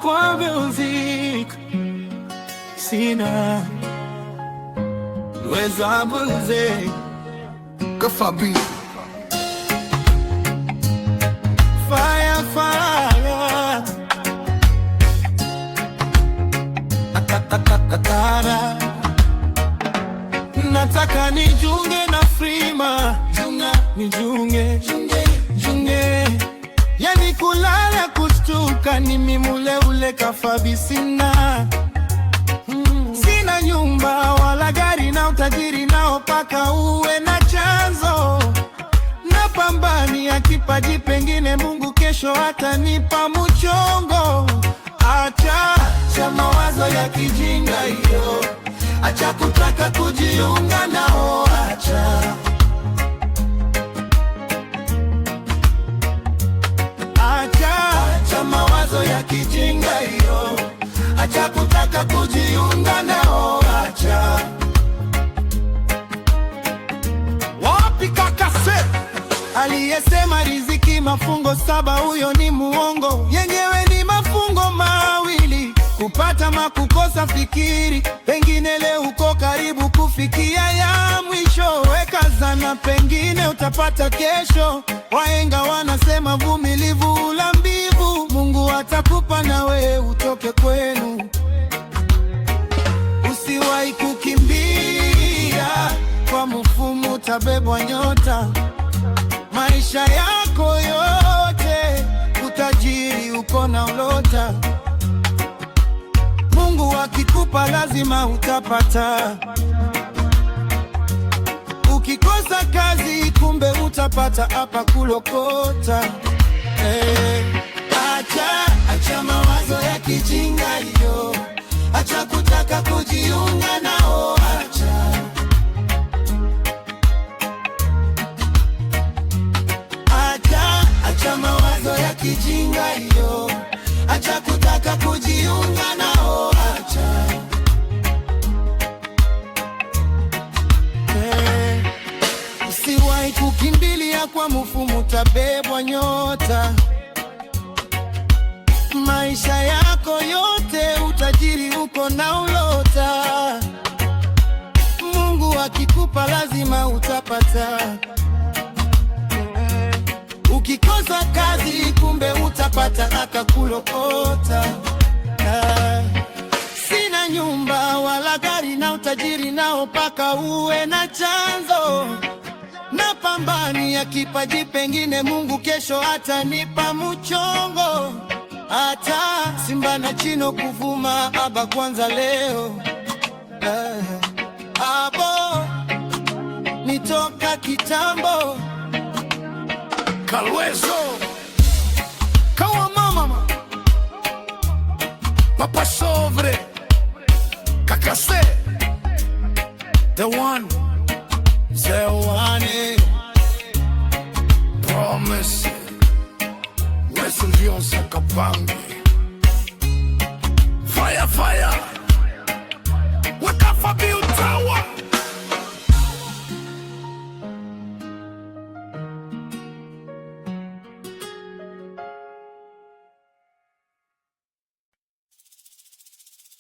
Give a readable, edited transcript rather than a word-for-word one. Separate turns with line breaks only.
Kwa music sina weza bunze
Kafabi
fire Katara. Nataka nijunge na Freema, nijunge yani kulala kustuka ni mimule ule Kafabi sina. Sina nyumba wala gari na utajiri nao paka uwe na chanzo. Napambania kipaji, pengine Mungu kesho atanipa mchongo. Acha mawazo ya kijinga hiyo, acha kutaka kujiunga nao, acha mawazo ya kijinga hiyo, acha kutaka kujiunga nao, acha. Wapi kakase aliyesema riziki mafungo saba? Huyo ni muongo, yenyewe ni mafungo mawili, kupata makukosa. Fikiri pengine leo uko karibu kufikia ya mwisho. Weka zana, pengine utapata kesho. Wahenga wanasema vumilivu hula mbivu. Mungu atakupa na wewe utoke kwenu. Usiwahi kukimbia kwa mfumo, utabebwa nyota. Maisha yako yote utajiri uko na ulota. Mungu akikupa lazima utapata. Ukikosa kazi kumbe utapata hapa kulokota. Acha mawazo ya kijinga hiyo, acha kutaka kujiunga nao, acha mawazo ya kijinga hiyo, acha kutaka kujiunga nao, Usiwahi kukimbilia kwa mfumo, utabebwa nyota. Maisha yako yote utajiri uko na ulota. Mungu akikupa lazima utapata. Ukikosa kazi kumbe utapata akakulokota. Sina nyumba wala gari na utajiri nao paka uwe na chanzo. Napambania kipaji, pengine Mungu kesho atanipa mchongo. Hata Simba na Chino kuvuma aba kwanza leo. Abo nitoka kitambo.
Kalwezo Kawa mama Papa Sovre Kakase The one
Zewane
Promise Wesu Lionsa Kapangi